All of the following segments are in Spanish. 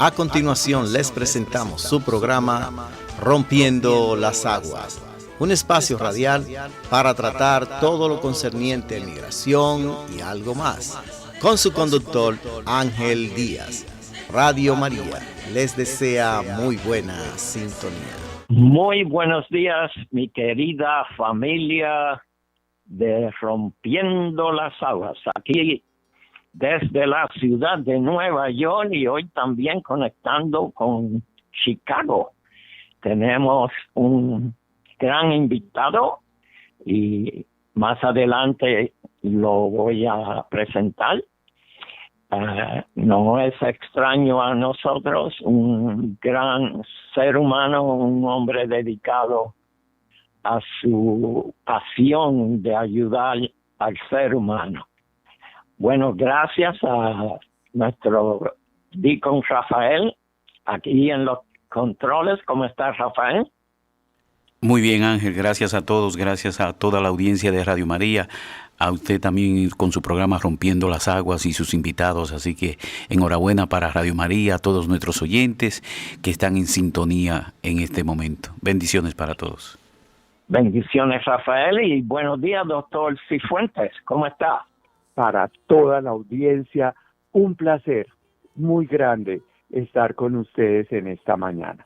A continuación les presentamos su programa Rompiendo las Aguas, un espacio radial para tratar todo lo concerniente a migración y algo más, con su conductor Ángel Díaz. Radio María les desea muy buena sintonía. Muy buenos días, mi querida familia de Rompiendo las Aguas, aquí desde la ciudad de Nueva York y hoy también conectando con Chicago. Tenemos un gran invitado y más adelante lo voy a presentar. No es extraño a nosotros, un gran ser humano, un hombre dedicado a su pasión de ayudar al ser humano. Bueno, gracias a nuestro Deacon Rafael, aquí en los controles. ¿Cómo está, Rafael? Muy bien, Ángel, gracias a todos, gracias a toda la audiencia de Radio María, a usted también con su programa Rompiendo las Aguas y sus invitados, así que enhorabuena para Radio María, a todos nuestros oyentes que están en sintonía en este momento. Bendiciones para todos. Bendiciones, Rafael, y buenos días, doctor Cifuentes, ¿cómo está? Para toda la audiencia, un placer muy grande estar con ustedes en esta mañana.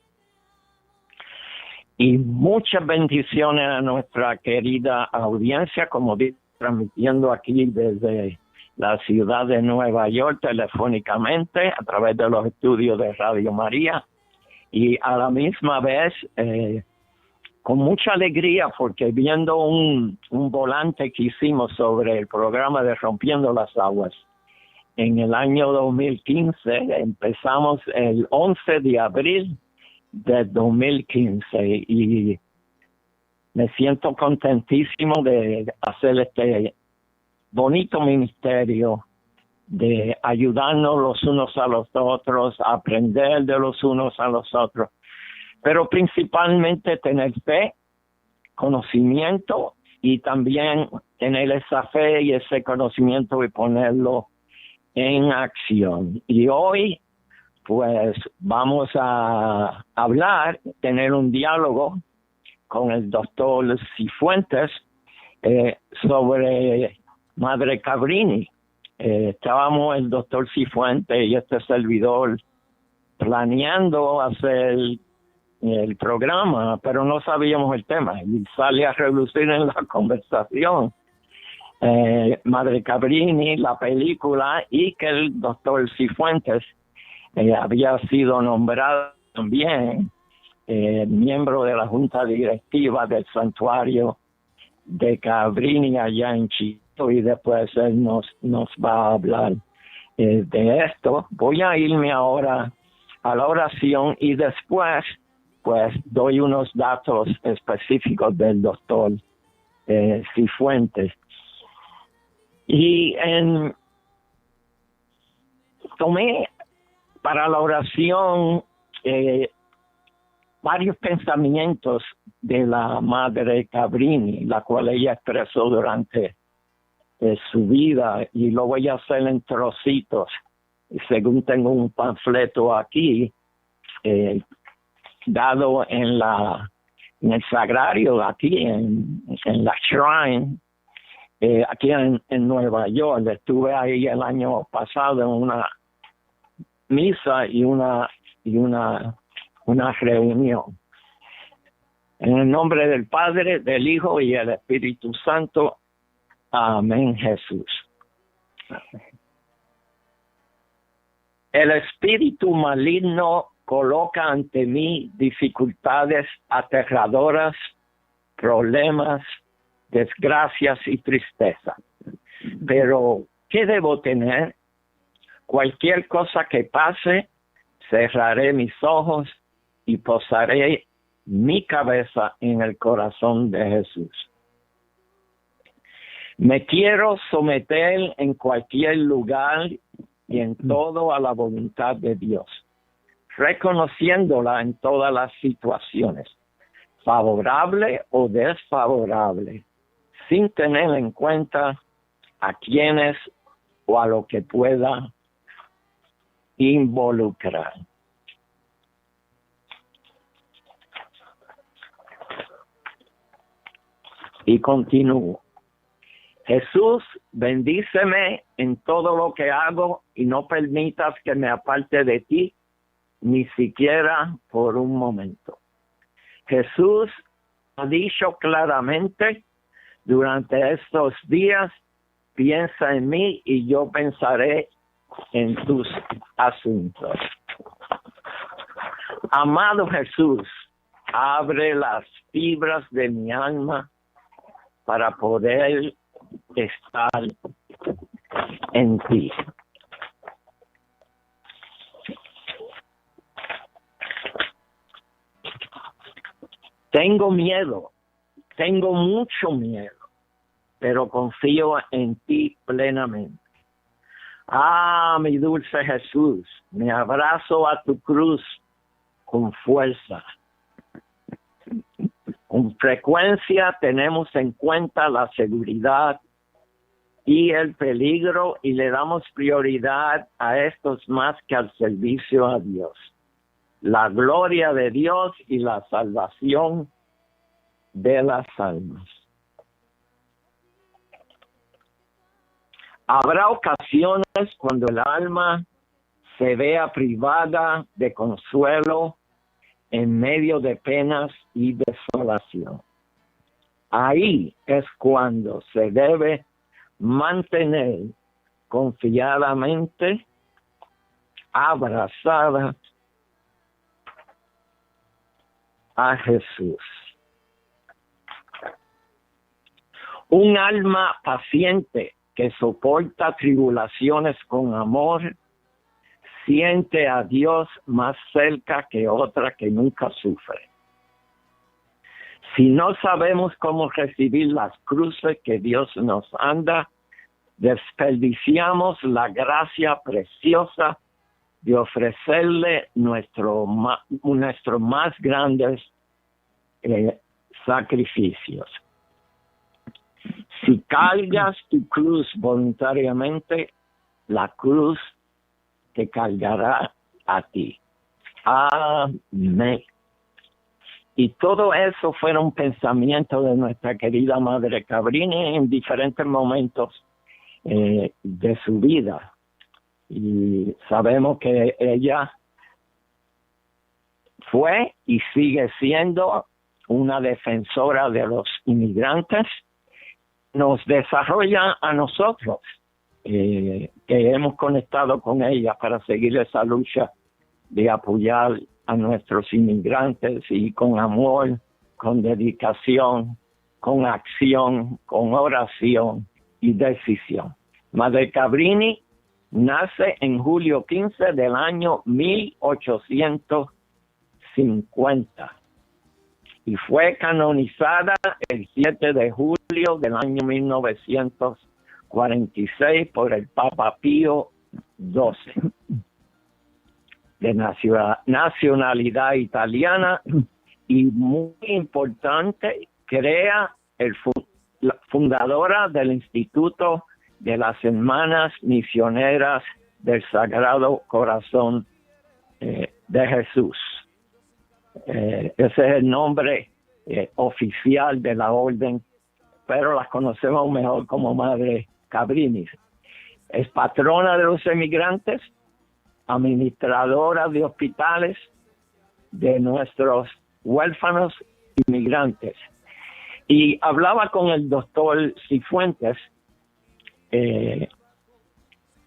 Y muchas bendiciones a nuestra querida audiencia, como digo, transmitiendo aquí desde la ciudad de Nueva York telefónicamente a través de los estudios de Radio María y a la misma vez con mucha alegría porque viendo un volante que hicimos sobre el programa de Rompiendo las Aguas en el año 2015, empezamos el 11 de abril de 2015 y me siento contentísimo de hacer este bonito ministerio de ayudarnos los unos a los otros, aprender de los unos a los otros, pero principalmente tener fe, conocimiento y también tener esa fe y ese conocimiento y ponerlo en acción. Y hoy pues vamos a hablar, tener un diálogo con el doctor Cifuentes sobre Madre Cabrini. Estábamos el doctor Cifuentes y este servidor planeando hacer el programa, pero no sabíamos el tema y sale a relucir en la conversación. Madre Cabrini, la película, y que el doctor Cifuentes había sido nombrado también miembro de la junta directiva del santuario de Cabrini allá en Chito, y después él nos va a hablar de esto. Voy a irme ahora a la oración y después pues doy unos datos específicos del doctor Cifuentes. Y tomé para la oración varios pensamientos de la Madre Cabrini, la cual ella expresó durante su vida, y lo voy a hacer en trocitos. Y según tengo un panfleto aquí, dado en el sagrario, aquí en la Shrine, aquí en Nueva York. Estuve ahí el año pasado en una misa y una reunión. En el nombre del Padre, del Hijo y del Espíritu Santo. Amén, Jesús. El espíritu maligno coloca ante mí dificultades aterradoras, problemas, desgracias y tristeza. Pero, ¿qué debo tener? Cualquier cosa que pase, cerraré mis ojos y posaré mi cabeza en el corazón de Jesús. Me quiero someter en cualquier lugar y en todo a la voluntad de Dios, reconociéndola en todas las situaciones, favorable o desfavorable, sin tener en cuenta a quienes o a lo que pueda involucrar. Y continúo. Jesús, bendíceme en todo lo que hago y no permitas que me aparte de ti, ni siquiera por un momento. Jesús ha dicho claramente durante estos días, piensa en mí y yo pensaré en tus asuntos. Amado Jesús, abre las fibras de mi alma para poder estar en ti. Tengo miedo, tengo mucho miedo, pero confío en ti plenamente. Ah, mi dulce Jesús, me abrazo a tu cruz con fuerza. Con frecuencia tenemos en cuenta la seguridad y el peligro y le damos prioridad a estos más que al servicio a Dios. La gloria de Dios y la salvación de las almas. Habrá ocasiones cuando el alma se vea privada de consuelo en medio de penas y desolación. Ahí es cuando se debe mantener confiadamente abrazada a Jesús. Un alma paciente que soporta tribulaciones con amor siente a Dios más cerca que otra que nunca sufre. Si no sabemos cómo recibir las cruces que Dios nos anda, desperdiciamos la gracia preciosa de ofrecerle nuestros más grandes sacrificios. Si cargas tu cruz voluntariamente, la cruz te cargará a ti. Amén. Y todo eso fueron pensamientos de nuestra querida Madre Cabrini en diferentes momentos de su vida. Y sabemos que ella fue y sigue siendo una defensora de los inmigrantes. Nos desarrolla a nosotros, que hemos conectado con ella para seguir esa lucha de apoyar a nuestros inmigrantes y con amor, con dedicación, con acción, con oración y decisión. Madre Cabrini nace en julio 15 del año 1850 y fue canonizada el 7 de julio del año 1946 por el Papa Pío XII. De nacionalidad italiana y muy importante, la fundadora del Instituto de las Hermanas Misioneras del Sagrado Corazón de Jesús. Ese es el nombre oficial de la orden, pero las conocemos mejor como Madre Cabrini. Es patrona de los emigrantes, administradora de hospitales de nuestros huérfanos inmigrantes. Y hablaba con el doctor Cifuentes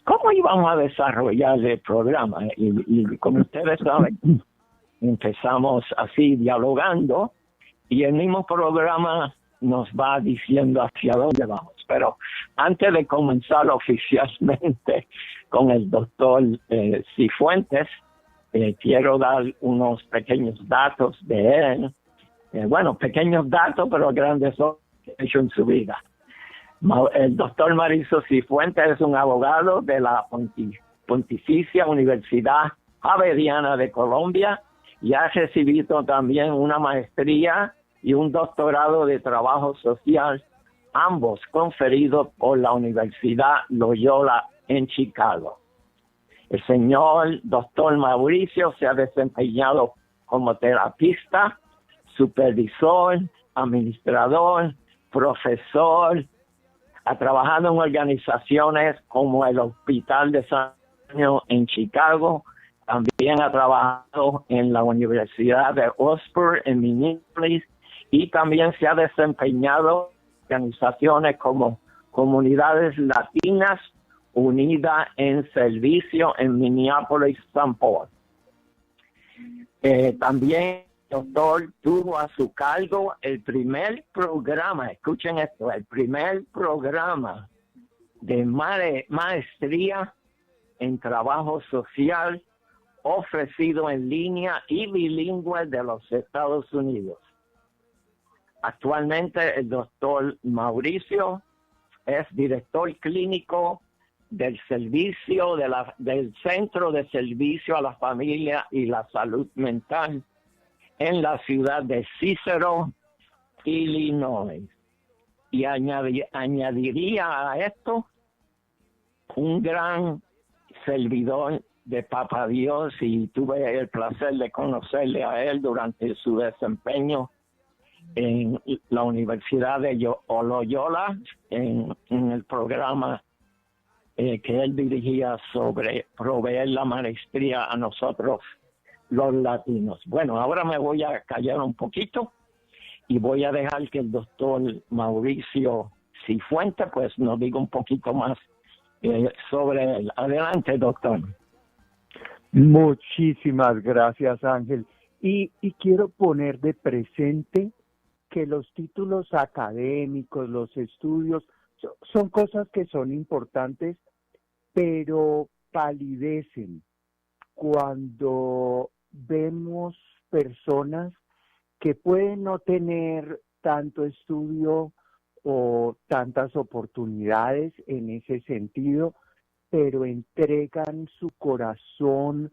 cómo íbamos a desarrollar el programa. Y como ustedes saben, empezamos así dialogando y el mismo programa nos va diciendo hacia dónde vamos. Pero antes de comenzar oficialmente con el doctor Cifuentes, quiero dar unos pequeños datos de él. Pequeños datos, pero grandes que ha hecho en su vida. El doctor Mauricio Cifuentes es un abogado de la Pontificia Universidad Javeriana de Colombia y ha recibido también una maestría y un doctorado de trabajo social, ambos conferidos por la Universidad Loyola en Chicago. El señor doctor Mauricio se ha desempeñado como terapista, supervisor, administrador, profesor, ha trabajado en organizaciones como el Hospital de San Antonio en Chicago, también ha trabajado en la Universidad de Oxford en Minneapolis y también se ha desempeñado en organizaciones como Comunidades Latinas Unidas en Servicio en Minneapolis, St. Paul. También el doctor tuvo a su cargo el primer programa, escuchen esto, el primer programa de maestría en trabajo social ofrecido en línea y bilingüe de los Estados Unidos. Actualmente el doctor Mauricio es director clínico del servicio del Centro de Servicio a la Familia y la Salud Mental en la ciudad de Cicero, Illinois. Y añadiría a esto un gran servidor de Papá Dios, y tuve el placer de conocerle a él durante su desempeño en la Universidad de Loyola, en el programa que él dirigía sobre proveer la maestría a nosotros los latinos. Bueno, ahora me voy a callar un poquito y voy a dejar que el doctor Mauricio Cifuentes pues nos diga un poquito más sobre él. Adelante, doctor. Muchísimas gracias, Ángel. Y quiero poner de presente que los títulos académicos, los estudios, son cosas que son importantes, pero palidecen cuando vemos personas que pueden no tener tanto estudio o tantas oportunidades en ese sentido, pero entregan su corazón,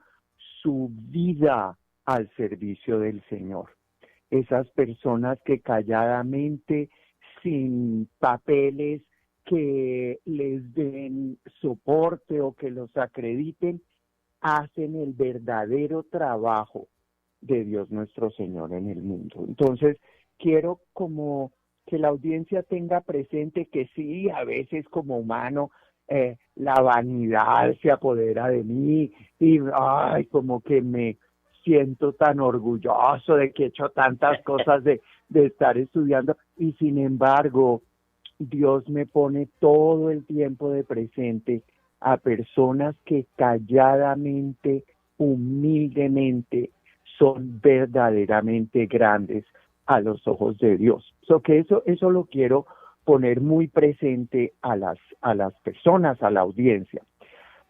su vida al servicio del Señor. Esas personas que calladamente, sin papeles que les den soporte o que los acrediten, hacen el verdadero trabajo de Dios nuestro Señor en el mundo. Entonces, quiero como que la audiencia tenga presente que sí, a veces como humano, la vanidad se apodera de mí y como que me siento tan orgulloso de que he hecho tantas cosas de estar estudiando, y sin embargo Dios me pone todo el tiempo de presente a personas que calladamente, humildemente, son verdaderamente grandes a los ojos de Dios. Eso lo quiero poner muy presente a las personas, a la audiencia.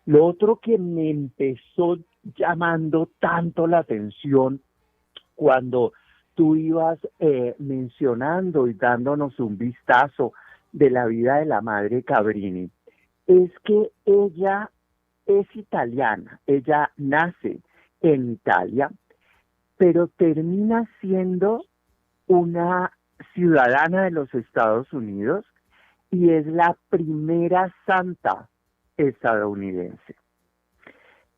Lo otro que me empezó llamando tanto la atención cuando tú ibas mencionando y dándonos un vistazo de la vida de la madre Cabrini, es que ella es italiana, ella nace en Italia, pero termina siendo una ciudadana de los Estados Unidos y es la primera santa estadounidense.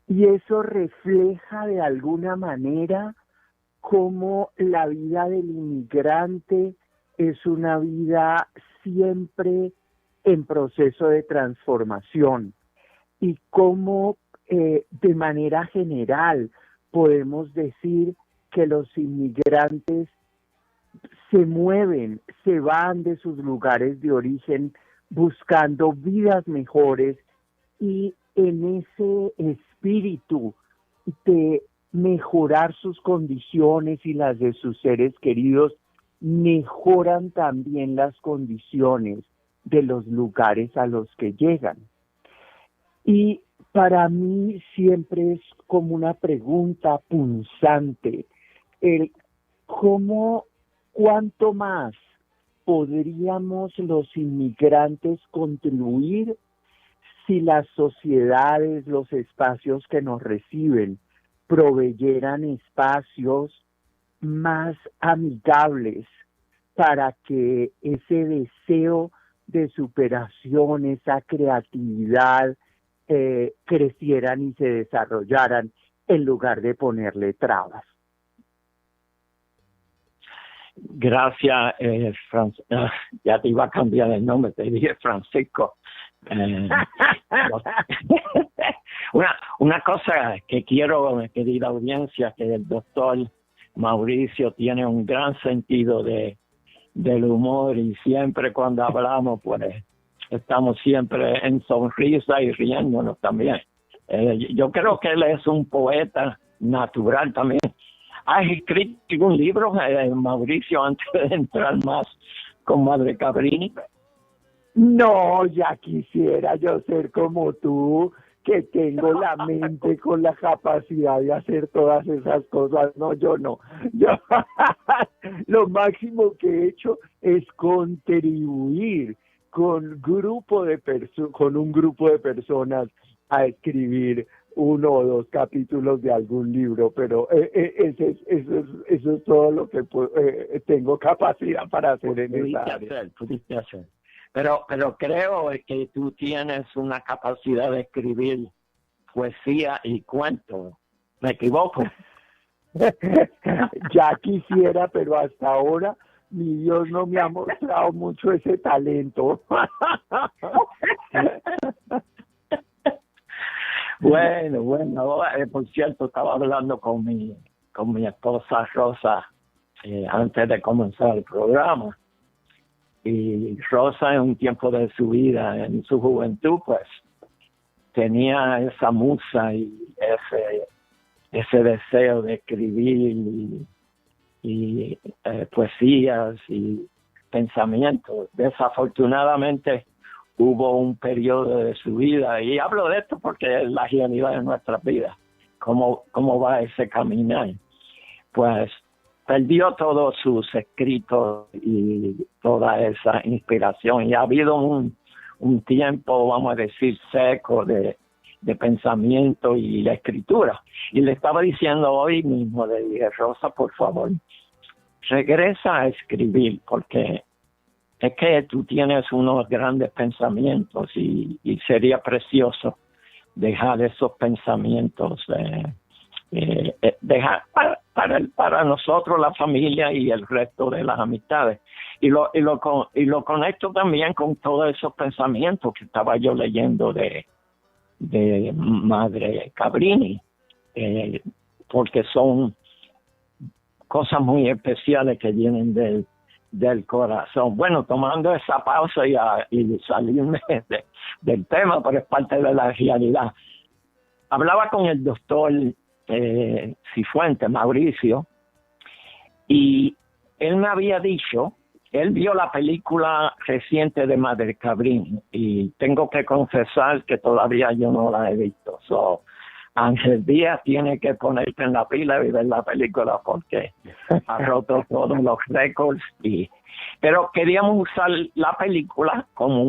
Y eso refleja de alguna manera cómo la vida del inmigrante es una vida siempre en proceso de transformación, y cómo de manera general podemos decir que los inmigrantes se mueven, se van de sus lugares de origen buscando vidas mejores, y en ese espíritu de mejorar sus condiciones y las de sus seres queridos, mejoran también las condiciones de los lugares a los que llegan. Y para mí siempre es como una pregunta punzante, ¿cuánto más podríamos los inmigrantes contribuir si las sociedades, los espacios que nos reciben, proveyeran espacios más amigables para que ese deseo de superación, esa creatividad, crecieran y se desarrollaran en lugar de ponerle trabas? Gracias, ya te iba a cambiar el nombre, te dije Francisco. Una cosa que quiero, querida audiencia, que el doctor Mauricio tiene un gran sentido del humor, y siempre cuando hablamos, pues estamos siempre en sonrisa y riéndonos también. Yo creo que él es un poeta natural también. ¿Has escrito algún libro, Mauricio, antes de entrar más con Madre Cabrini? No, ya quisiera yo ser como tú, que tengo la mente con la capacidad de hacer todas esas cosas. No, yo no. Yo lo máximo que he hecho es contribuir con un grupo de personas a escribir 1 o 2 capítulos de algún libro, pero eso es todo lo que tengo capacidad para hacer en esa área. Pudiste hacer. Pero creo que tú tienes una capacidad de escribir poesía y cuento. ¿Me equivoco? Ya quisiera, pero hasta ahora mi Dios no me ha mostrado mucho ese talento. Bueno, por cierto, estaba hablando con mi esposa Rosa antes de comenzar el programa. Y Rosa, en un tiempo de su vida, en su juventud, pues tenía esa musa y ese deseo de escribir y poesías y pensamientos. Desafortunadamente hubo un periodo de su vida, y hablo de esto porque es la realidad de nuestras vidas, cómo va ese caminar. Pues perdió todos sus escritos y toda esa inspiración, y ha habido un tiempo, vamos a decir, seco de pensamiento y la escritura. Y le estaba diciendo hoy mismo, le dije, Rosa, por favor, regresa a escribir, porque es que tú tienes unos grandes pensamientos y sería precioso dejar esos pensamientos, dejar para nosotros, la familia y el resto de las amistades. Y lo conecto también con todos esos pensamientos que estaba yo leyendo de Madre Cabrini, porque son cosas muy especiales que vienen del corazón. Bueno, tomando esa pausa y salirme del tema, pero es parte de la realidad. Hablaba con el doctor Cifuentes, Mauricio, y él me había dicho, él vio la película reciente de Madre Cabrini, y tengo que confesar que todavía yo no la he visto. Ángel Díaz tiene que ponerte en la pila y ver la película, porque ha roto todos los récords. Pero queríamos usar la película como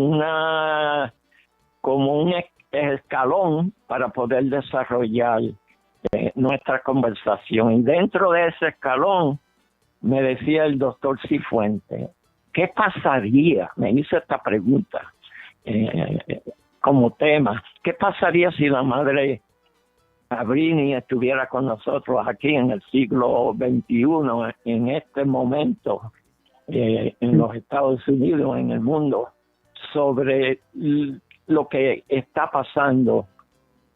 un escalón para poder desarrollar nuestra conversación. Y dentro de ese escalón me decía el doctor Cifuentes, ¿qué pasaría? Me hizo esta pregunta como tema. ¿Qué pasaría si la Madre Cabrini estuviera con nosotros aquí en el siglo XXI, en este momento, en los Estados Unidos, en el mundo, sobre lo que está pasando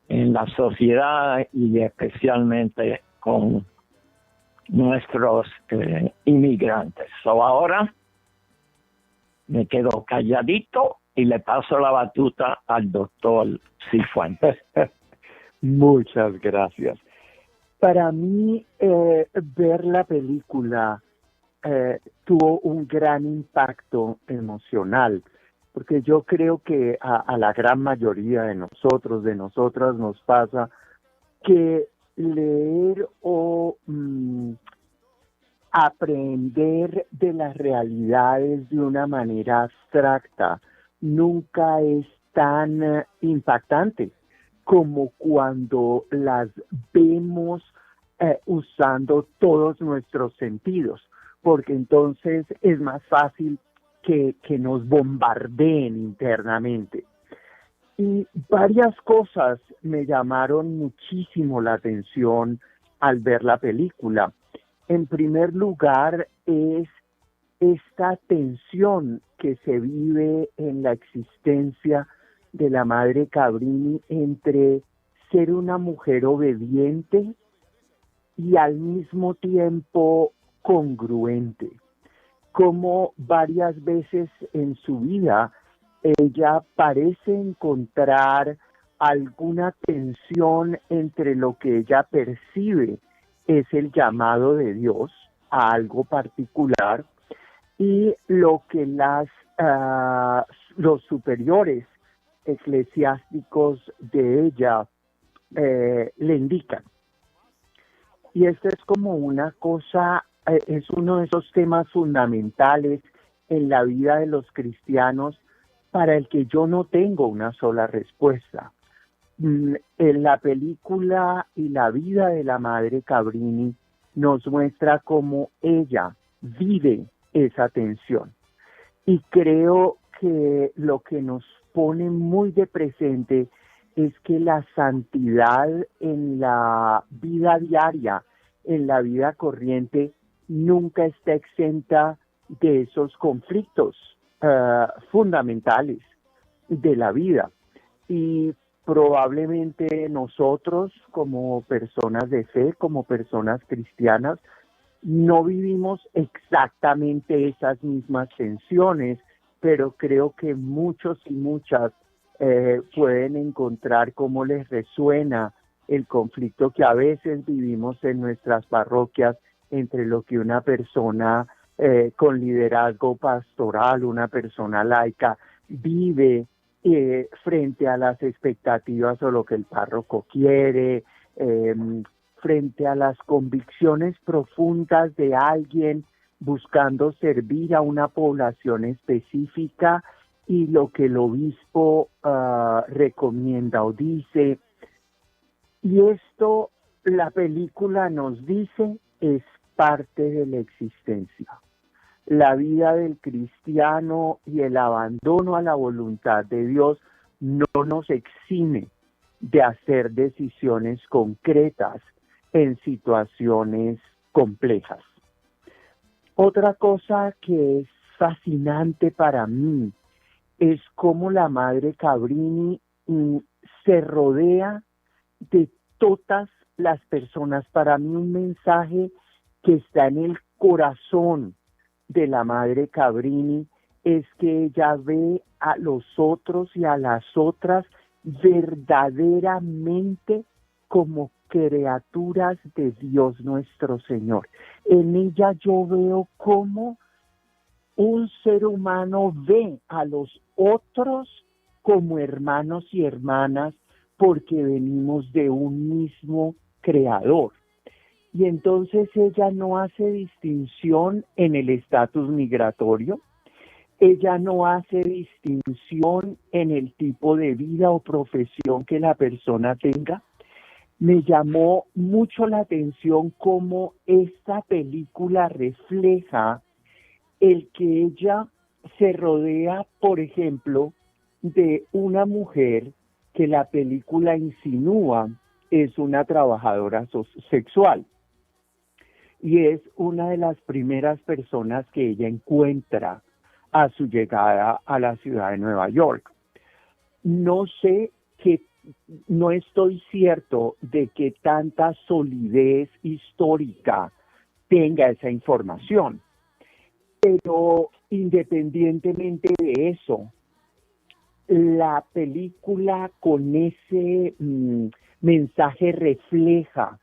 en la sociedad y especialmente con nuestros inmigrantes? Ahora me quedo calladito y le paso la batuta al doctor Cifuentes. Muchas gracias. Para mí, ver la película tuvo un gran impacto emocional, porque yo creo que a la gran mayoría de nosotros, de nosotras, nos pasa que leer o aprender de las realidades de una manera abstracta nunca es tan impactante como cuando las vemos usando todos nuestros sentidos, porque entonces es más fácil que nos bombardeen internamente. Y varias cosas me llamaron muchísimo la atención al ver la película. En primer lugar, es esta tensión que se vive en la existencia de la madre Cabrini entre ser una mujer obediente y al mismo tiempo congruente. Como varias veces en su vida ella parece encontrar alguna tensión entre lo que ella percibe es el llamado de Dios a algo particular y lo que los superiores eclesiásticos de ella le indican. Y esto es como una cosa, es uno de esos temas fundamentales en la vida de los cristianos para el que yo no tengo una sola respuesta. En la película y la vida de la madre Cabrini nos muestra cómo ella vive esa tensión. Y creo que lo que nos pone muy de presente es que la santidad en la vida diaria, en la vida corriente, nunca está exenta de esos conflictos fundamentales de la vida. Y probablemente nosotros, como personas de fe, como personas cristianas, no vivimos exactamente esas mismas tensiones, pero creo que muchos y muchas pueden encontrar cómo les resuena el conflicto que a veces vivimos en nuestras parroquias entre lo que una persona con liderazgo pastoral, una persona laica, vive frente a las expectativas o lo que el párroco quiere, frente a las convicciones profundas de alguien buscando servir a una población específica y lo que el obispo recomienda o dice. Y esto, la película nos dice, es parte de la existencia. La vida del cristiano y el abandono a la voluntad de Dios no nos exime de hacer decisiones concretas en situaciones complejas. Otra cosa que es fascinante para mí es cómo la madre Cabrini se rodea de todas las personas. Para mí un mensaje que está en el corazón de la madre Cabrini es que ella ve a los otros y a las otras verdaderamente como criaturas de Dios nuestro Señor. En ella yo veo cómo un ser humano ve a los otros como hermanos y hermanas porque venimos de un mismo creador. Y entonces ella no hace distinción en el estatus migratorio, ella no hace distinción en el tipo de vida o profesión que la persona tenga. Me llamó mucho la atención cómo esta película refleja el que ella se rodea, por ejemplo, de una mujer que la película insinúa es una trabajadora sexual. Y es una de las primeras personas que ella encuentra a su llegada a la ciudad de Nueva York. No estoy cierto de que tanta solidez histórica tenga esa información, pero independientemente de eso, la película con ese mensaje refleja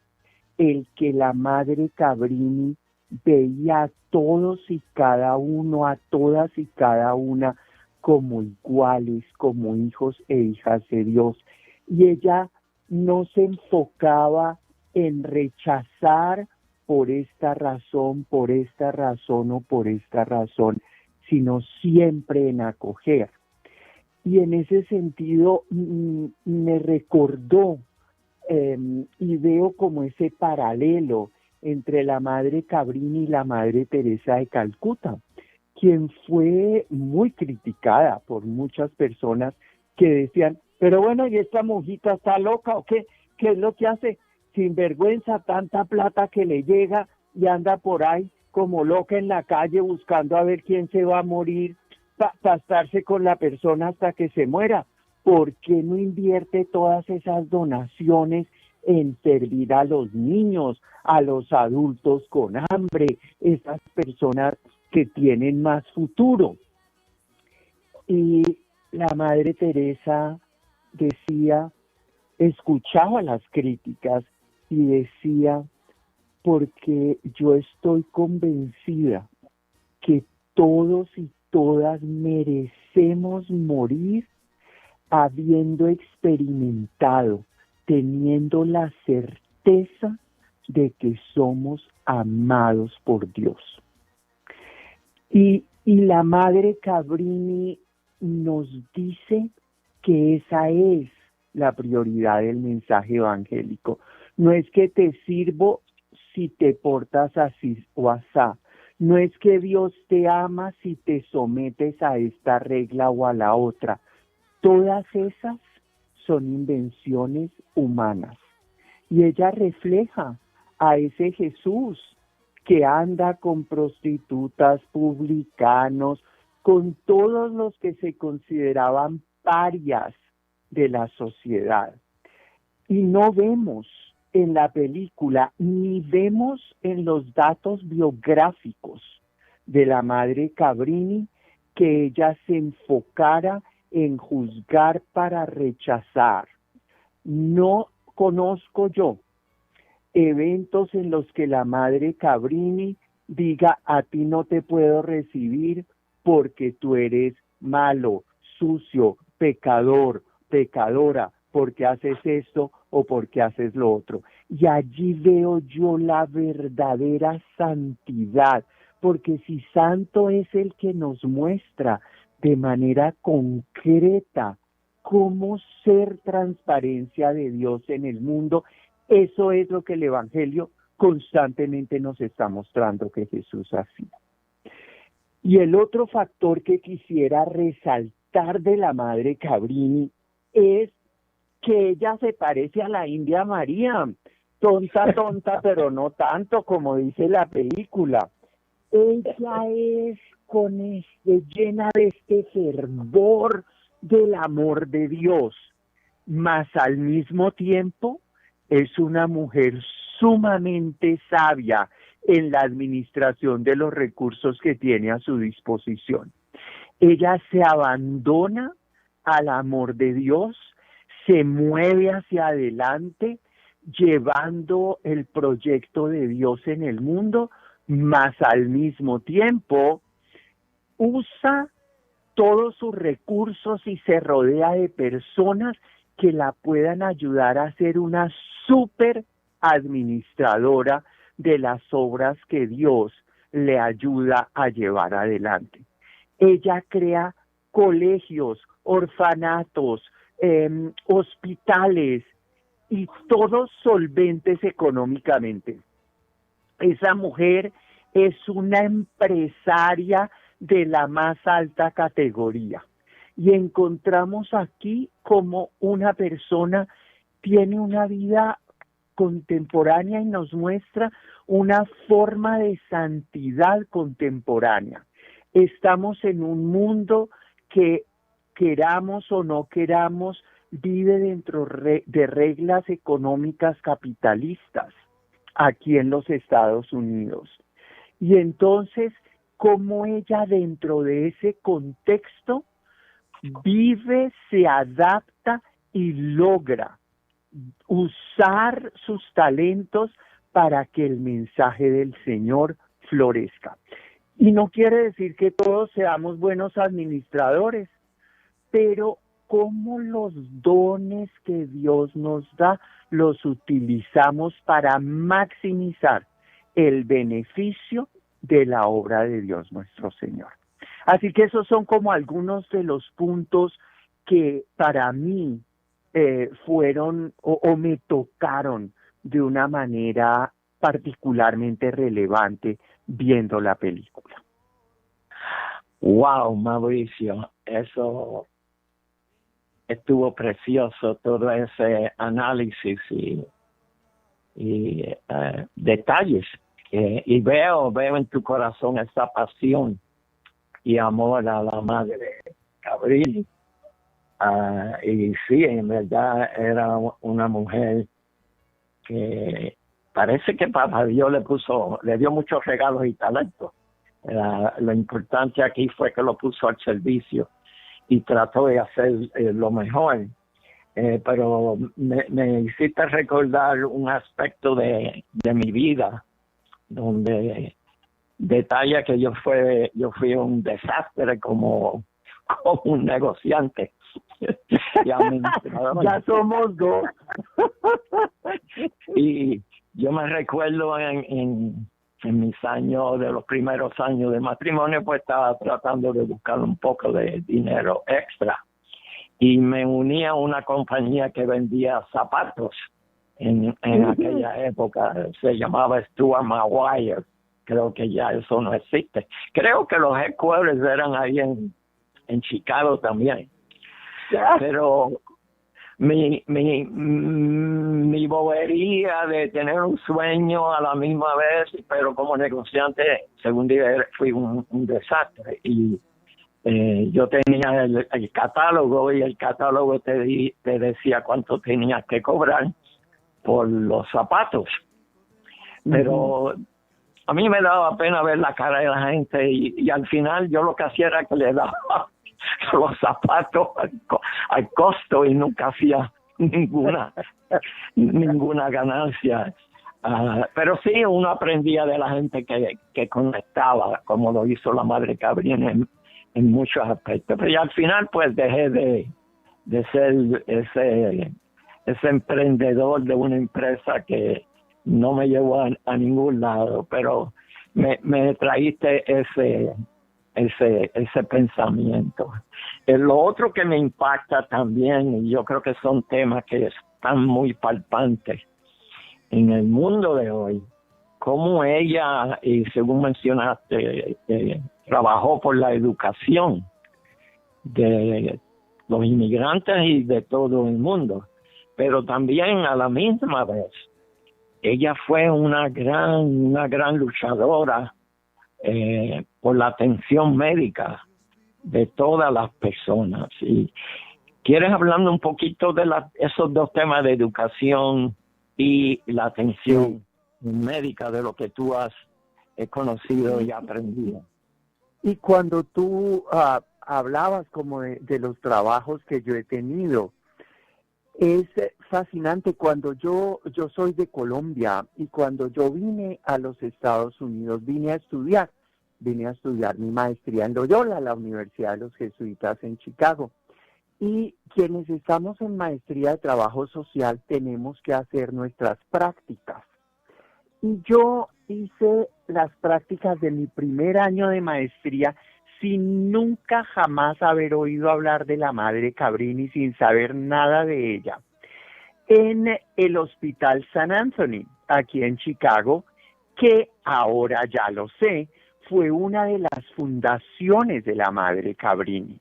el que la madre Cabrini veía a todos y cada uno, a todas y cada una como iguales, como hijos e hijas de Dios. Y ella no se enfocaba en rechazar por esta razón o por esta razón, sino siempre en acoger. Y en ese sentido me recordó y veo como ese paralelo entre la madre Cabrini y la madre Teresa de Calcuta, quien fue muy criticada por muchas personas que decían, pero bueno, ¿y esta monjita está loca o qué? ¿Qué es lo que hace? Sin vergüenza, tanta plata que le llega y anda por ahí como loca en la calle buscando a ver quién se va a morir para estarse con la persona hasta que se muera? ¿Por qué no invierte todas esas donaciones en servir a los niños, a los adultos con hambre, esas personas que tienen más futuro? Y la Madre Teresa decía, escuchaba las críticas y decía, porque yo estoy convencida que todos y todas merecemos morir habiendo experimentado, teniendo la certeza de que somos amados por Dios. Y la Madre Cabrini nos dice que esa es la prioridad del mensaje evangélico. No es que te sirvo si te portas así o asá. No es que Dios te ama si te sometes a esta regla o a la otra. Todas esas son invenciones humanas. Y ella refleja a ese Jesús que anda con prostitutas, publicanos, con todos los que se consideraban parias de la sociedad. Y no vemos en la película, ni vemos en los datos biográficos de la Madre Cabrini que ella se enfocara en juzgar para rechazar. No conozco yo eventos en los que la Madre Cabrini diga, a ti no te puedo recibir porque tú eres malo, sucio, pecador, pecadora, porque haces esto o porque haces lo otro. Y allí veo yo la verdadera santidad, porque si santo es el que nos muestra de manera concreta cómo ser transparencia de Dios en el mundo, eso es lo que el Evangelio constantemente nos está mostrando que Jesús hacía. Y el otro factor que quisiera resaltar de la Madre Cabrini es que ella se parece a la India María, tonta, pero no tanto como dice la película. Ella es llena de este fervor del amor de Dios, mas al mismo tiempo es una mujer sumamente sabia en la administración de los recursos que tiene a su disposición. Ella se abandona al amor de Dios, se mueve hacia adelante, llevando el proyecto de Dios en el mundo, mas al mismo tiempo usa todos sus recursos y se rodea de personas que la puedan ayudar a ser una súper administradora de las obras que Dios le ayuda a llevar adelante. Ella crea colegios, orfanatos, hospitales, y todos solventes económicamente. Esa mujer es una empresaria de la más alta categoría. Y encontramos aquí como una persona tiene una vida contemporánea y nos muestra una forma de santidad contemporánea. Estamos en un mundo que, queramos o no queramos, vive dentro de reglas económicas capitalistas aquí en los Estados Unidos. Y entonces, cómo ella dentro de ese contexto vive, se adapta y logra usar sus talentos para que el mensaje del Señor florezca. Y no quiere decir que todos seamos buenos administradores, pero cómo los dones que Dios nos da los utilizamos para maximizar el beneficio de la obra de Dios nuestro Señor. Así que esos son como algunos de los puntos que para mí fueron o me tocaron de una manera particularmente relevante viendo la película. Wow, Mauricio, eso estuvo precioso, todo ese análisis y detalles y veo en tu corazón esa pasión y amor a la madre Cabrini. Y sí, en verdad era una mujer que parece que Papá Dios le dio muchos regalos y talentos. Lo importante aquí fue que lo puso al servicio y trató de hacer lo mejor. Pero me hiciste recordar un aspecto de mi vida donde detalla que yo fui un desastre como un negociante. Ya somos dos. Y yo me recuerdo en mis años, de los primeros años de matrimonio, pues estaba tratando de buscar un poco de dinero extra. Y me uní a una compañía que vendía zapatos en aquella época. Se llamaba Stuart Maguire. Creo que ya eso no existe. Creo que los headquarters eran ahí en Chicago también. Pero mi bobería de tener un sueño a la misma vez, pero como negociante, según dije, fui un desastre. Y yo tenía el catálogo, y el catálogo te decía cuánto tenías que cobrar por los zapatos. Pero a mí me daba pena ver la cara de la gente, y al final yo lo que hacía era que le daba los zapatos al costo y nunca hacía ninguna ganancia. Pero sí, uno aprendía de la gente que conectaba, como lo hizo la madre Cabrini en muchos aspectos. Pero ya al final pues dejé de ser ese emprendedor de una empresa que no me llevó a ningún lado, pero me traíste ese pensamiento. Lo otro que me impacta también, y yo creo que son temas que están muy palpantes en el mundo de hoy, cómo ella, y según mencionaste, trabajó por la educación de los inmigrantes y de todo el mundo, pero también a la misma vez ella fue una gran luchadora por la atención médica de todas las personas. Y ¿quieres hablando un poquito de esos dos temas de educación y la atención médica, de lo que tú has conocido y aprendido? Y cuando tú hablabas como de los trabajos que yo he tenido, es fascinante. Cuando yo soy de Colombia, y cuando yo vine a los Estados Unidos, vine a estudiar mi maestría en Loyola, la Universidad de los Jesuitas en Chicago. Y quienes estamos en maestría de trabajo social tenemos que hacer nuestras prácticas. Y yo hice las prácticas de mi primer año de maestría sin nunca jamás haber oído hablar de la madre Cabrini, sin saber nada de ella, en el Hospital San Anthony, aquí en Chicago, que ahora ya lo sé, fue una de las fundaciones de la madre Cabrini.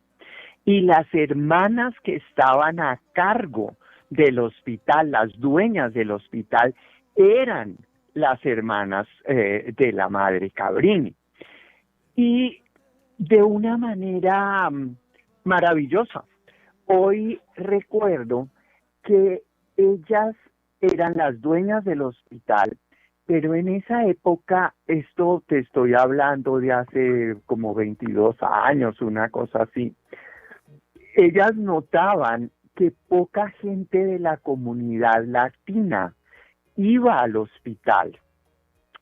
Y las hermanas que estaban a cargo del hospital, las dueñas del hospital, eran las hermanas de la madre Cabrini. Y de una manera maravillosa. Hoy recuerdo que ellas eran las dueñas del hospital, pero en esa época, esto te estoy hablando de hace como 22 años, una cosa así, ellas notaban que poca gente de la comunidad latina iba al hospital.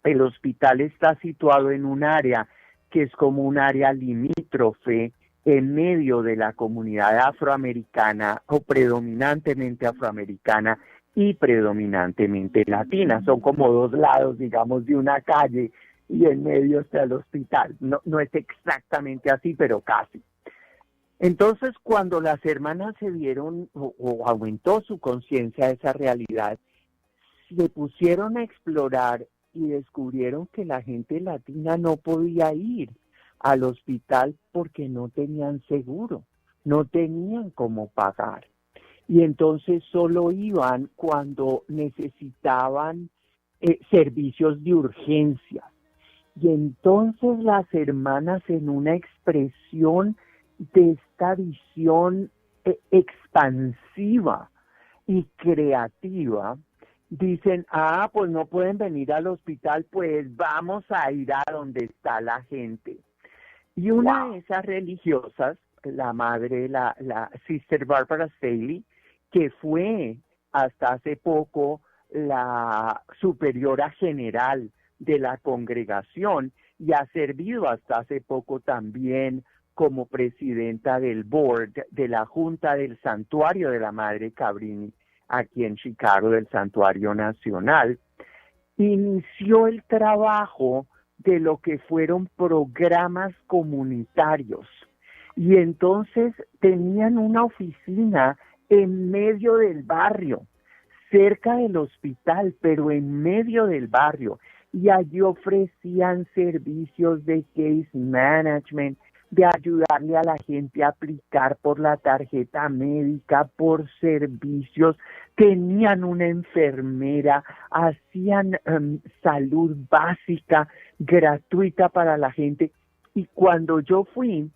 El hospital está situado en un área que es como un área limítrofe en medio de la comunidad afroamericana, o predominantemente afroamericana y predominantemente latina. Son como dos lados, digamos, de una calle, y en medio está el hospital. No es exactamente así, pero casi. Entonces, cuando las hermanas se dieron o aumentó su conciencia de esa realidad, se pusieron a explorar y descubrieron que la gente latina no podía ir al hospital porque no tenían seguro, no tenían cómo pagar. Y entonces solo iban cuando necesitaban servicios de urgencia. Y entonces las hermanas, en una expresión de esta visión expansiva y creativa, dicen, pues no pueden venir al hospital, pues vamos a ir a donde está la gente. Y una de esas religiosas, la madre, la Sister Barbara Staley, que fue hasta hace poco la superiora general de la congregación y ha servido hasta hace poco también como presidenta del board de la Junta del Santuario de la Madre Cabrini, aquí en Chicago, del Santuario Nacional, inició el trabajo de lo que fueron programas comunitarios. Y entonces tenían una oficina en medio del barrio, cerca del hospital, pero en medio del barrio. Y allí ofrecían servicios de case management, de ayudarle a la gente a aplicar por la tarjeta médica, por servicios. Tenían una enfermera, hacían salud básica gratuita para la gente. Y cuando yo fui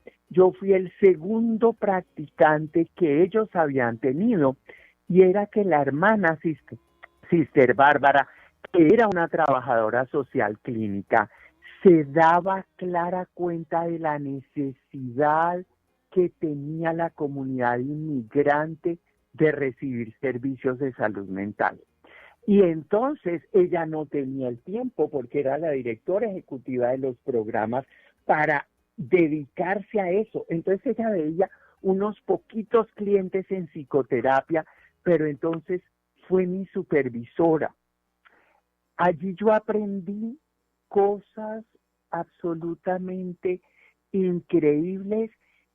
el segundo practicante que ellos habían tenido, y era que la hermana Sister Bárbara, que era una trabajadora social clínica, se daba clara cuenta de la necesidad que tenía la comunidad inmigrante de recibir servicios de salud mental. Y entonces ella no tenía el tiempo, porque era la directora ejecutiva de los programas, para dedicarse a eso. Entonces ella veía unos poquitos clientes en psicoterapia, pero entonces fue mi supervisora. Allí yo aprendí cosas absolutamente increíbles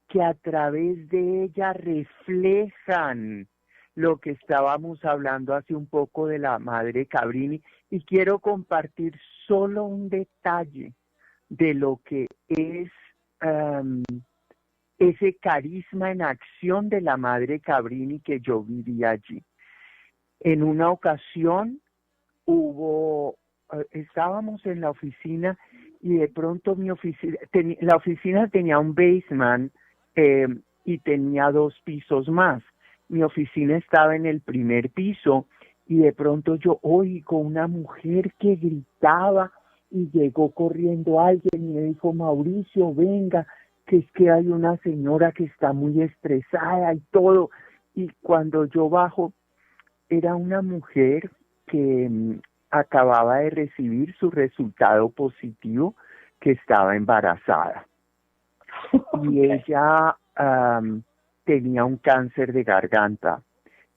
que a través de ella reflejan lo que estábamos hablando hace un poco de la Madre Cabrini, y quiero compartir solo un detalle de lo que es ese carisma en acción de la Madre Cabrini que yo viví allí. En una ocasión estábamos en la oficina y de pronto la oficina tenía un basement y tenía 2 pisos más. Mi oficina estaba en el primer piso y de pronto yo oigo una mujer que gritaba y llegó corriendo alguien y me dijo: Mauricio, venga, que es que hay una señora que está muy estresada y todo. Y cuando yo bajo, era una mujer que acababa de recibir su resultado positivo, que estaba embarazada. Y ella tenía un cáncer de garganta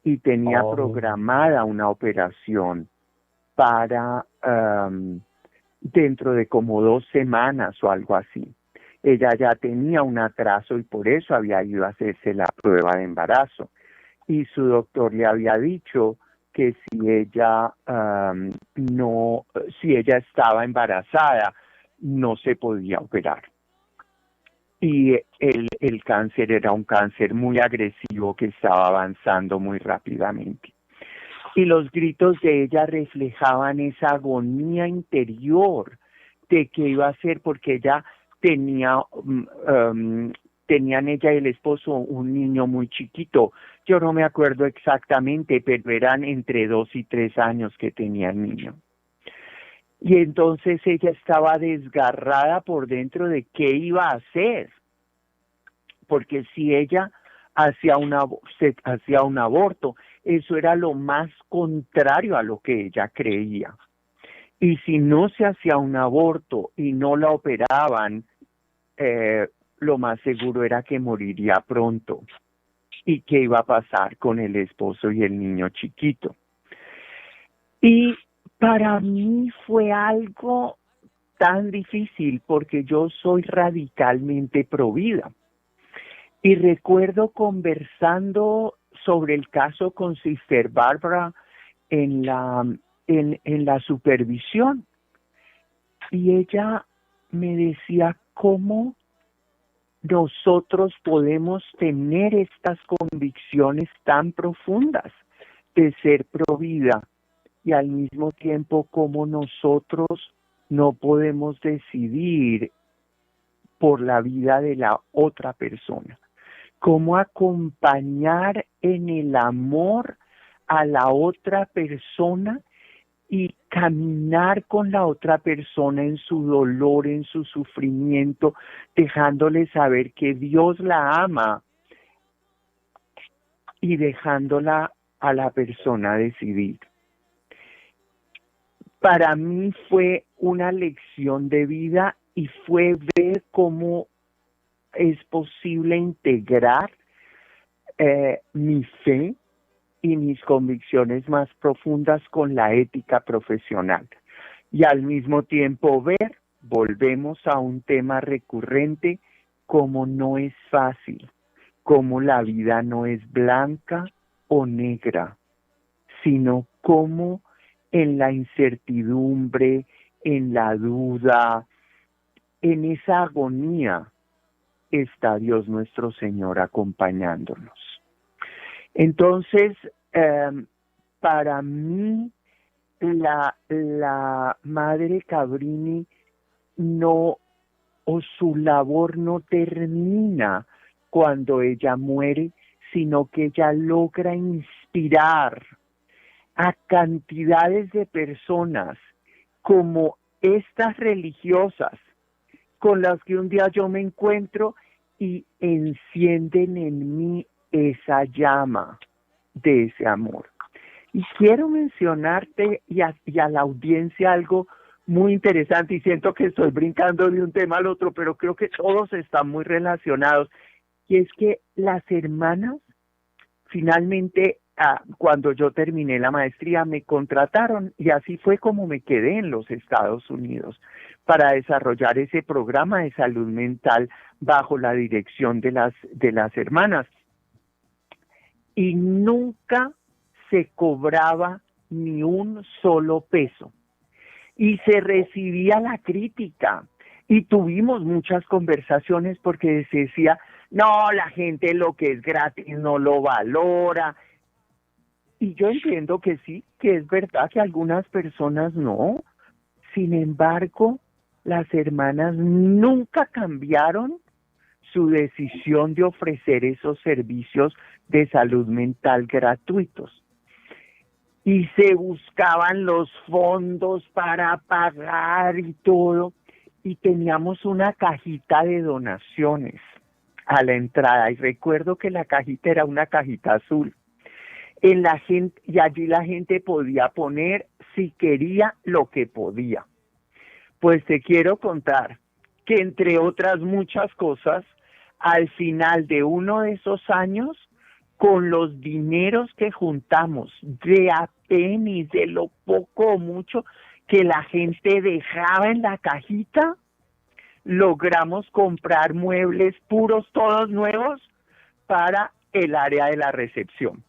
y tenía programada una operación para dentro de como 2 semanas o algo así. Ella ya tenía un atraso y por eso había ido a hacerse la prueba de embarazo. Y su doctor le había dicho que si ella estaba embarazada, no se podía operar. Y el cáncer era un cáncer muy agresivo que estaba avanzando muy rápidamente. Y los gritos de ella reflejaban esa agonía interior de qué iba a hacer, porque ella tenían ella y el esposo un niño muy chiquito. Yo no me acuerdo exactamente, pero eran entre 2 y 3 años que tenía el niño. Y entonces ella estaba desgarrada por dentro de qué iba a hacer, porque si ella hacía un aborto, eso era lo más contrario a lo que ella creía. Y si no se hacía un aborto y no la operaban, lo más seguro era que moriría pronto. ¿Y qué iba a pasar con el esposo y el niño chiquito? Y para mí fue algo tan difícil porque yo soy radicalmente provida. Y recuerdo conversando sobre el caso con Sister Bárbara en la supervisión. Y ella me decía cómo nosotros podemos tener estas convicciones tan profundas de ser provida y al mismo tiempo cómo nosotros no podemos decidir por la vida de la otra persona. Cómo acompañar en el amor a la otra persona y caminar con la otra persona en su dolor, en su sufrimiento, dejándole saber que Dios la ama y dejándola a la persona decidir. Para mí fue una lección de vida y fue ver cómo es posible integrar mi fe y mis convicciones más profundas con la ética profesional. Y al mismo tiempo ver, volvemos a un tema recurrente, como no es fácil, como la vida no es blanca o negra, sino como en la incertidumbre, en la duda, en esa agonía, está Dios nuestro Señor acompañándonos. Entonces, para mí, la Madre Cabrini no, o su labor no termina cuando ella muere, sino que ella logra inspirar a cantidades de personas como estas religiosas con las que un día yo me encuentro y encienden en mí esa llama de ese amor. Y quiero mencionarte y a la audiencia algo muy interesante, y siento que estoy brincando de un tema al otro, pero creo que todos están muy relacionados, y es que las hermanas, finalmente, cuando yo terminé la maestría, me contrataron, y así fue como me quedé en los Estados Unidos, para desarrollar ese programa de salud mental bajo la dirección de las hermanas. Y nunca se cobraba ni un solo peso. Y se recibía la crítica. Y tuvimos muchas conversaciones porque se decía, no, la gente lo que es gratis no lo valora. Y yo entiendo que sí, que es verdad que algunas personas no. Sin embargo, las hermanas nunca cambiaron su decisión de ofrecer esos servicios de salud mental gratuitos. Y se buscaban los fondos para pagar y todo, y teníamos una cajita de donaciones a la entrada, y recuerdo que la cajita era una cajita azul. Y allí la gente podía poner, si quería, lo que podía. Pues te quiero contar que, entre otras muchas cosas, al final de uno de esos años, con los dineros que juntamos, de a pennies, de lo poco o mucho que la gente dejaba en la cajita, logramos comprar muebles puros, todos nuevos, para el área de la recepción,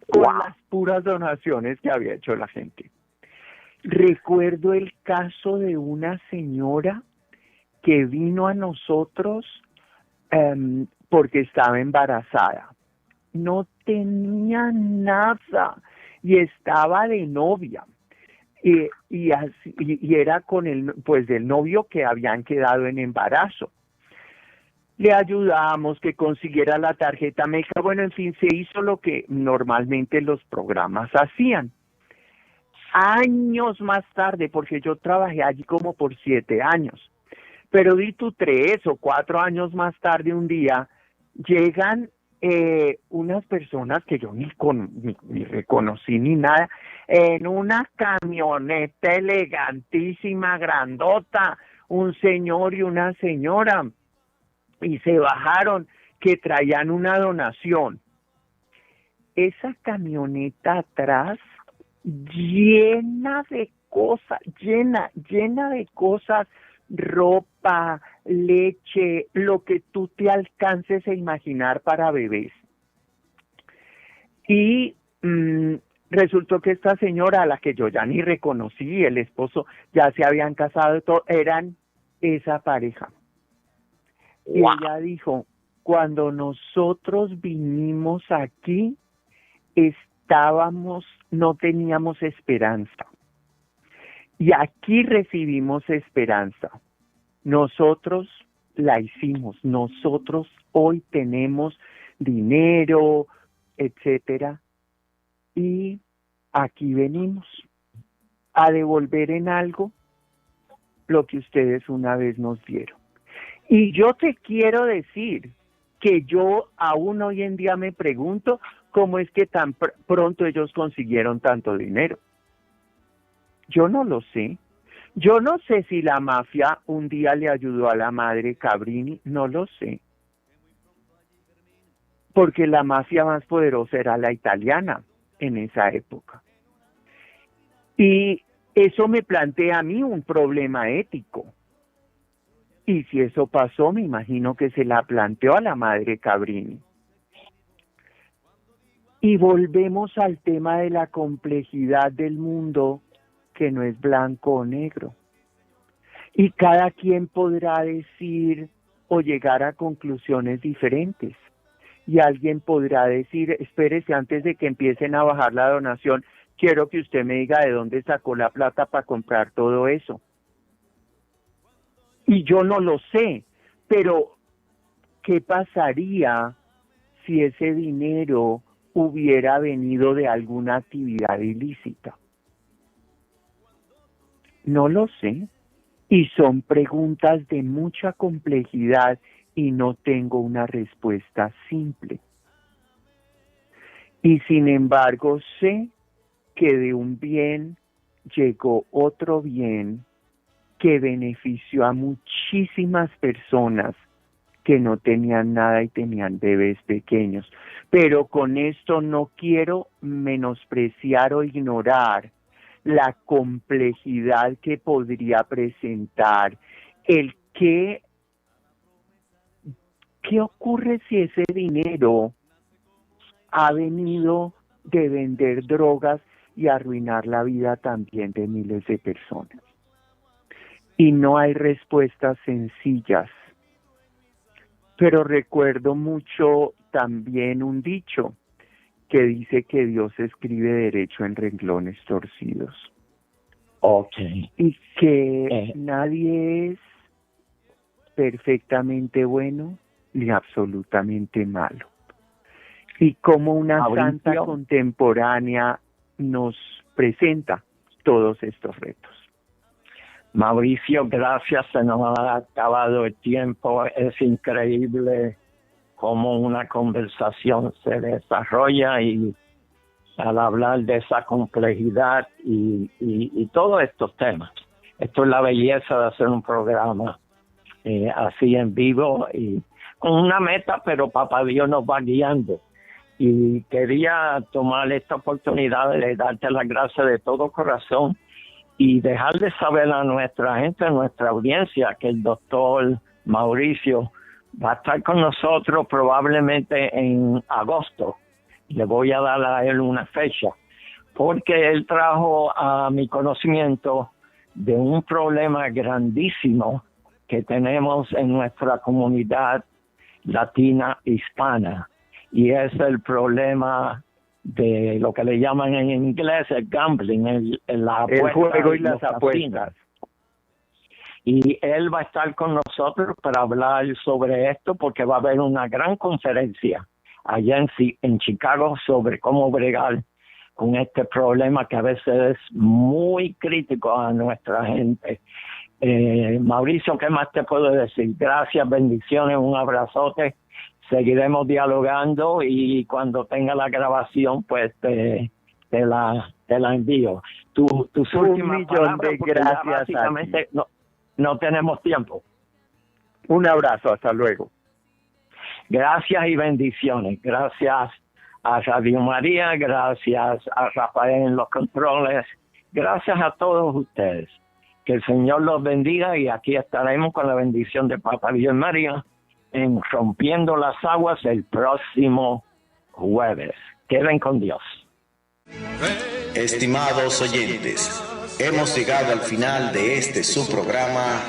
con las puras donaciones que había hecho la gente. Recuerdo el caso de una señora que vino a nosotros porque estaba embarazada. No tenía nada y estaba de novia. Y era con del novio que habían quedado en embarazo. Le ayudamos que consiguiera la tarjeta médica. Bueno, en fin, se hizo lo que normalmente los programas hacían. Años más tarde, porque yo trabajé allí como por 7 años, pero di tú 3 o 4 años más tarde, un día, llegan unas personas que yo ni reconocí ni nada, en una camioneta elegantísima, grandota, un señor y una señora, y se bajaron que traían una donación. Esa camioneta atrás, llena de cosas, llena de cosas, ropa, leche, lo que tú te alcances a imaginar para bebés. Y resultó que esta señora, a la que yo ya ni reconocí, el esposo, ya se habían casado, todo, eran esa pareja. Y ella dijo, cuando nosotros vinimos aquí, estábamos no teníamos esperanza. Y aquí recibimos esperanza. Nosotros la hicimos, nosotros hoy tenemos dinero, etcétera, y aquí venimos a devolver en algo lo que ustedes una vez nos dieron. Y yo te quiero decir que yo aún hoy en día me pregunto cómo es que tan pronto ellos consiguieron tanto dinero. Yo no lo sé. Yo no sé si la mafia un día le ayudó a la madre Cabrini, no lo sé. Porque la mafia más poderosa era la italiana en esa época. Y eso me plantea a mí un problema ético. Y si eso pasó, me imagino que se la planteó a la madre Cabrini. Y volvemos al tema de la complejidad del mundo, que no es blanco o negro. Y cada quien podrá decir o llegar a conclusiones diferentes. Y alguien podrá decir, espérese, antes de que empiecen a bajar la donación, quiero que usted me diga de dónde sacó la plata para comprar todo eso. Y yo no lo sé, pero ¿qué pasaría si ese dinero hubiera venido de alguna actividad ilícita? No lo sé. Y son preguntas de mucha complejidad y no tengo una respuesta simple. Y sin embargo sé que de un bien llegó otro bien que benefició a muchísimas personas que no tenían nada y tenían bebés pequeños. Pero con esto no quiero menospreciar o ignorar la complejidad que podría presentar el ¿qué ocurre si ese dinero ha venido de vender drogas y arruinar la vida también de miles de personas? Y no hay respuestas sencillas. Pero recuerdo mucho también un dicho que dice que Dios escribe derecho en renglones torcidos. Okay. Y que nadie es perfectamente bueno ni absolutamente malo. Y como una santa contemporánea nos presenta todos estos retos. Mauricio, gracias, se nos ha acabado el tiempo. Es increíble cómo una conversación se desarrolla y al hablar de esa complejidad y todos estos temas. Esto es la belleza de hacer un programa así en vivo y con una meta, pero Papá Dios nos va guiando. Y quería tomar esta oportunidad de darte las gracias de todo corazón y dejar de saber a nuestra gente, a nuestra audiencia, que el doctor Mauricio va a estar con nosotros probablemente en agosto. Le voy a dar a él una fecha, porque él trajo a mi conocimiento de un problema grandísimo que tenemos en nuestra comunidad latina hispana, y es el problema de lo que le llaman en inglés el gambling, el juego y las apuestas. Y él va a estar con nosotros para hablar sobre esto, porque va a haber una gran conferencia allá en Chicago sobre cómo bregar con este problema que a veces es muy crítico a nuestra gente. Mauricio, ¿qué más te puedo decir? Gracias, bendiciones, un abrazote. Seguiremos dialogando y cuando tenga la grabación, pues te la envío. Tus últimas palabras, de gracias. Básicamente no tenemos tiempo. Un abrazo, hasta luego. Gracias y bendiciones. Gracias a Radio María, gracias a Rafael en los controles, gracias a todos ustedes. Que el Señor los bendiga y aquí estaremos con la bendición de Papá Dios y María en Rompiendo las Aguas el próximo jueves. Queden con Dios. Estimados oyentes, hemos llegado al final de este su programa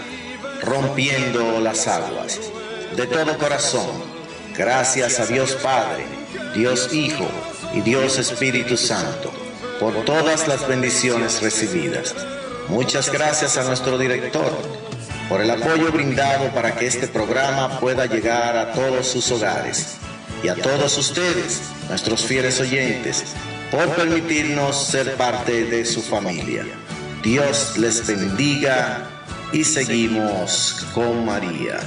Rompiendo las Aguas. De todo corazón, gracias a Dios Padre, Dios Hijo y Dios Espíritu Santo por todas las bendiciones recibidas. Muchas gracias a nuestro director por el apoyo brindado para que este programa pueda llegar a todos sus hogares. Y a todos ustedes, nuestros fieles oyentes, por permitirnos ser parte de su familia. Dios les bendiga y seguimos con María.